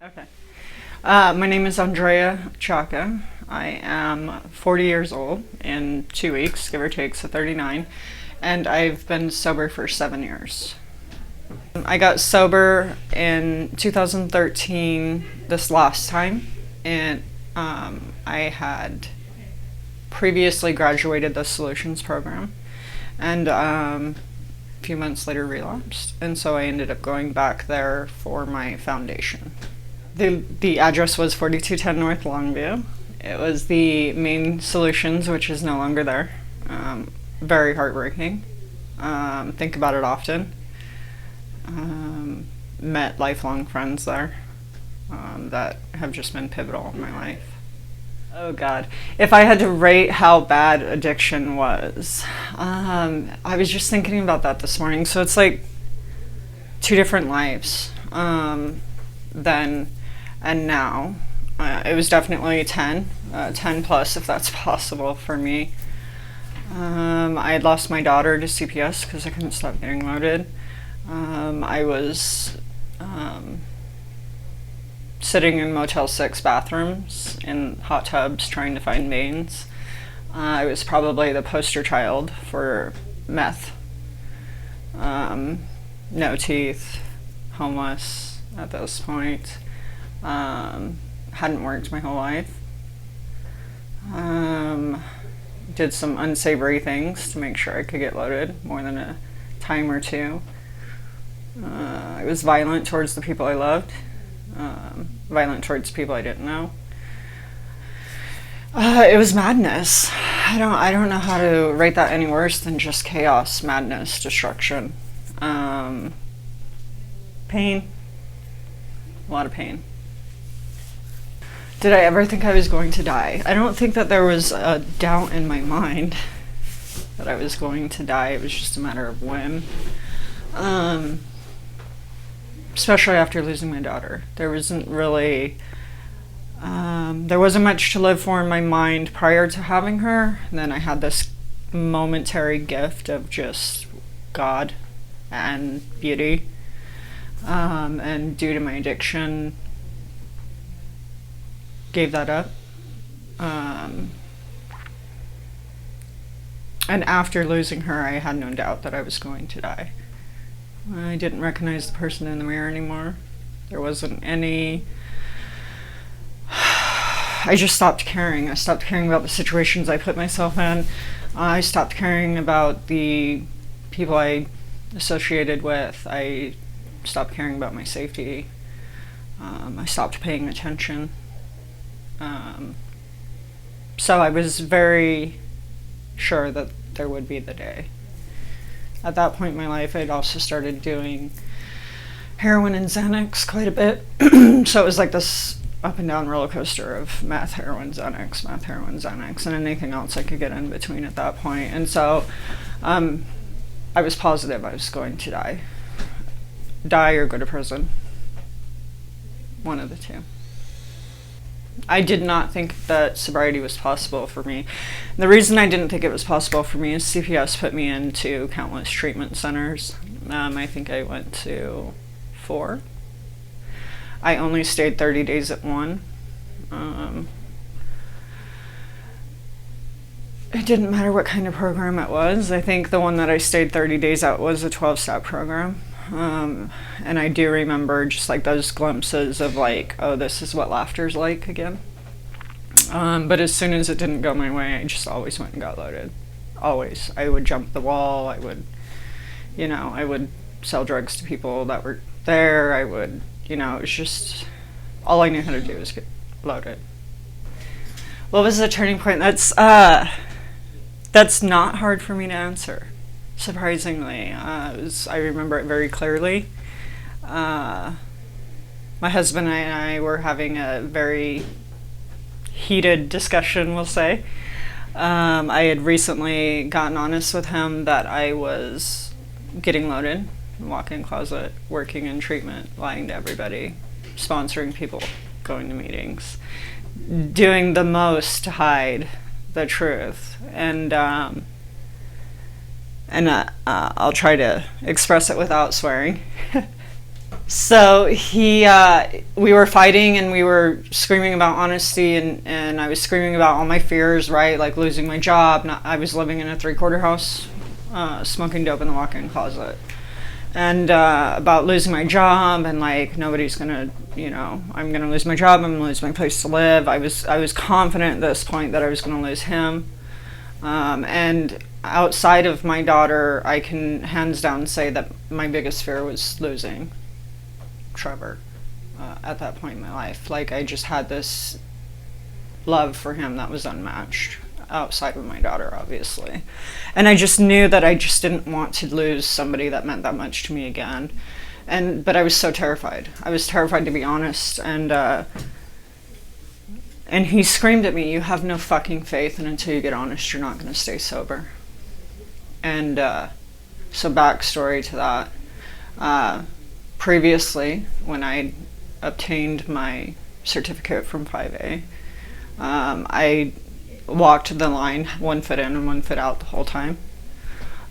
Okay. My name is Andrea Chiocca. I am 40 years old in 2 weeks, give or take, so 39, and I've been sober for 7 years. I got sober in 2013, this last time, and I had previously graduated the Solutions program, and a few months later relapsed, and so I ended up going back there for my foundation. The address was 4210 North Longview. It was the main Solutions, which is no longer there. Very heartbreaking. Think about it often. Met lifelong friends there that have just been pivotal in my life. Oh God. If I had to rate how bad addiction was, I was just thinking about that this morning. So it's like two different lives then and now. It was definitely 10 plus if that's possible for me. I had lost my daughter to CPS because I couldn't stop getting loaded. I was sitting in Motel 6 bathrooms in hot tubs trying to find veins. I was probably the poster child for meth. No teeth, homeless at this point. Hadn't worked my whole life. Did some unsavory things to make sure I could get loaded more than a time or two. I was violent towards the people I loved, violent towards people I didn't know. It was madness. I don't know how to rate that any worse than just chaos, madness, destruction. Pain. A lot of pain. Did I ever think I was going to die? I don't think that there was a doubt in my mind that I was going to die. It was just a matter of when. Especially after losing my daughter. There wasn't much to live for in my mind prior to having her. And then I had this momentary gift of just God and beauty. And due to my addiction, gave that up. And after losing her, I had no doubt that I was going to die. I didn't recognize the person in the mirror anymore. There wasn't any... I just stopped caring. I stopped caring about the situations I put myself in. I stopped caring about the people I associated with. I stopped caring about my safety. I stopped paying attention. So I was very sure that there would be the day. At that point in my life, I'd also started doing heroin and Xanax quite a bit. So it was like this up and down roller coaster of meth, heroin, Xanax, and anything else I could get in between at that point. And so I was positive I was going to die. Die or go to prison. One of the two. I did not think that sobriety was possible for me. The reason I didn't think it was possible for me is CPS put me into countless treatment centers. I think I went to 4. I only stayed 30 days at one. It didn't matter what kind of program it was. I think the one that I stayed 30 days at was a 12-step program. And I do remember just like those glimpses of like, oh, this is what laughter's like again. But as soon as it didn't go my way, I just always went and got loaded. Always. I would jump the wall. I would sell drugs to people that were there. I would, it was just, all I knew how to do was get loaded. What was the turning point? That's not hard for me to answer. Surprisingly, I remember it very clearly. My husband and I were having a very heated discussion, we'll say. I had recently gotten honest with him that I was getting loaded, walk-in closet, working in treatment, lying to everybody, sponsoring people, going to meetings, doing the most to hide the truth. And I'll try to express it without swearing. So we were fighting and we were screaming about honesty, and I was screaming about all my fears, right? Like losing my job. I was living in a 3-quarter house, smoking dope in the walk-in closet. And about losing my job and like nobody's gonna, I'm gonna lose my job, I'm gonna lose my place to live. I was confident at this point that I was gonna lose him. And outside of my daughter, I can hands down say that my biggest fear was losing Trevor at that point in my life. Like I just had this love for him that was unmatched outside of my daughter, obviously. And I just knew that I just didn't want to lose somebody that meant that much to me again. But I was so terrified. I was terrified, to be honest. And he screamed at me, "You have no fucking faith, and until you get honest, you're not going to stay sober." And so backstory to that. Previously, when I obtained my certificate from 5A, I walked the line 1 foot in and 1 foot out the whole time.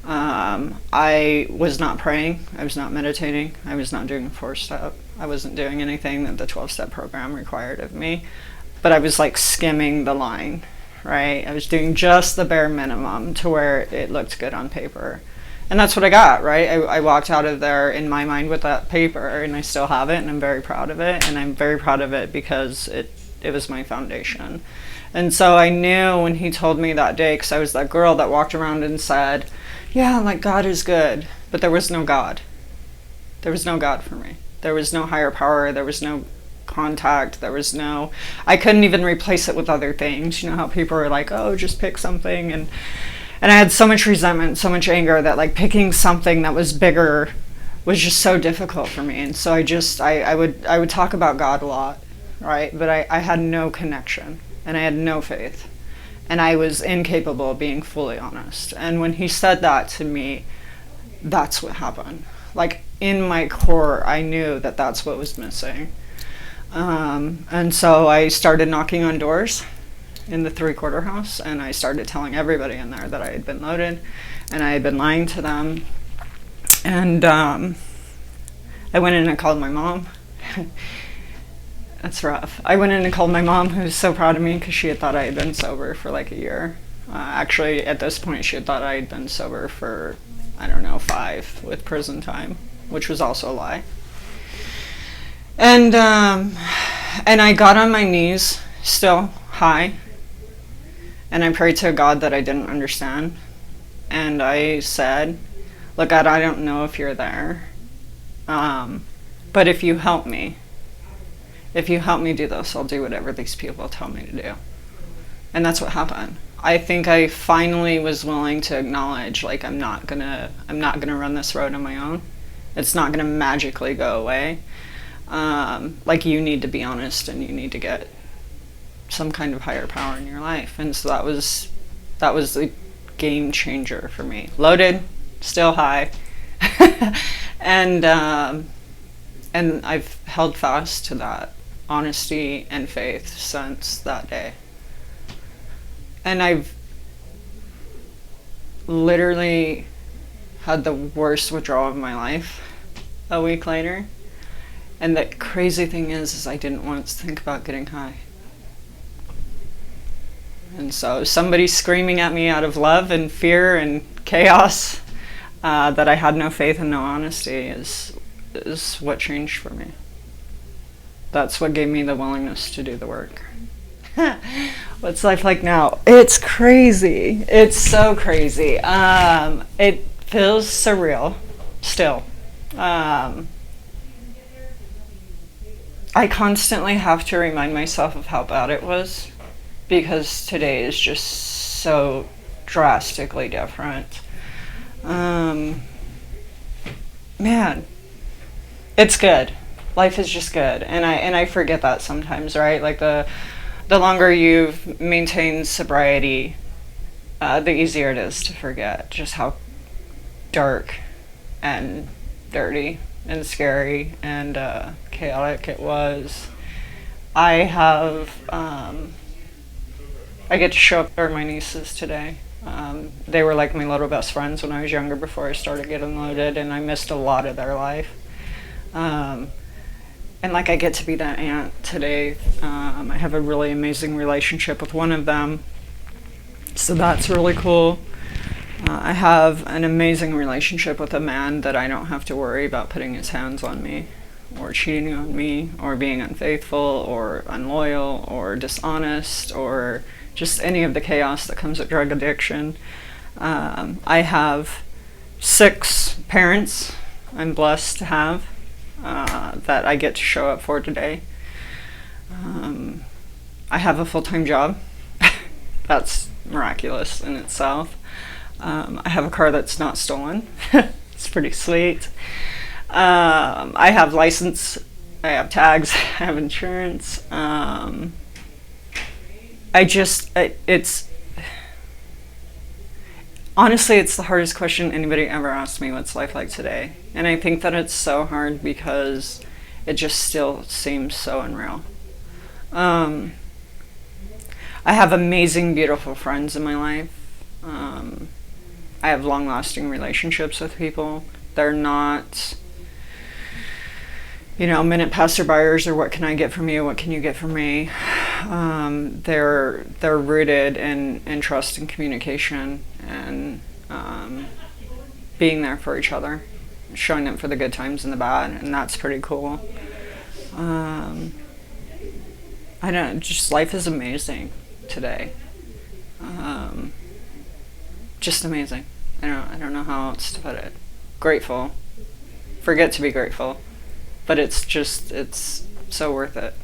I was not praying. I was not meditating. I was not doing a 4-step. I wasn't doing anything that the 12-step program required of me. But I was like skimming the line, right? I was doing just the bare minimum to where it looked good on paper. And that's what I got, right? I walked out of there in my mind with that paper, and I still have it, and I'm very proud of it. And I'm very proud of it because it was my foundation. And so I knew when he told me that day, because I was that girl that walked around and said, yeah, like God is good, but there was no God. There was no God for me. There was no higher power. There was no contact. I couldn't even replace it with other things. You know how people are like, oh, just pick something. And I had so much resentment, so much anger that like picking something that was bigger was just so difficult for me. And so I would talk about God a lot, right? But I had no connection and I had no faith. And I was incapable of being fully honest. And when he said that to me, that's what happened. Like in my core, I knew that that's what was missing. And so I started knocking on doors in the 3-quarter house, and I started telling everybody in there that I had been loaded and I had been lying to them. And I went in and called my mom. That's rough. I went in and called my mom, who was so proud of me because she had thought I had been sober for like a year. Actually, at this point, she had thought I had been sober for, 5 with prison time, which was also a lie. And I got on my knees, still high, and I prayed to a God that I didn't understand. And I said, look, God, I don't know if you're there, but if you help me do this, I'll do whatever these people tell me to do. And that's what happened. I think I finally was willing to acknowledge, like, I'm not gonna run this road on my own. It's not gonna magically go away. Like, you need to be honest, and you need to get some kind of higher power in your life. And so that was the game changer for me. Loaded, still high, and I've held fast to that honesty and faith since that day. And I've literally had the worst withdrawal of my life a week later. And the crazy thing is I didn't once think about getting high. And so somebody screaming at me out of love and fear and chaos that I had no faith and no honesty is what changed for me. That's what gave me the willingness to do the work. What's life like now? It's crazy. It's so crazy. It feels surreal still. I constantly have to remind myself of how bad it was, because today is just so drastically different. Man, it's good. Life is just good, and I forget that sometimes, right? Like the longer you've maintained sobriety, the easier it is to forget just how dark and dirty and scary and chaotic it was. I get to show up for my nieces today. They were like my little best friends when I was younger before I started getting loaded, and I missed a lot of their life. Um, and like I get to be that aunt today. I have a really amazing relationship with one of them, so that's really cool. I have an amazing relationship with a man that I don't have to worry about putting his hands on me, or cheating on me, or being unfaithful, or unloyal, or dishonest, or just any of the chaos that comes with drug addiction. I have 6 parents I'm blessed to have that I get to show up for today. I have a full-time job. That's miraculous in itself. I have a car that's not stolen. It's pretty sweet. I have license. I have tags. I have insurance. It's honestly, it's the hardest question anybody ever asked me, what's life like today? And I think that it's so hard because it just still seems so unreal. I have amazing, beautiful friends in my life. I have long-lasting relationships with people. They're not, minute passerbyers or what can I get from you, what can you get from me. They're rooted in trust and communication and being there for each other, showing up for the good times and the bad, and that's pretty cool. I don't, just life is amazing today. Just amazing. I don't know how else to put it. Grateful. Forget to be grateful. But it's so worth it.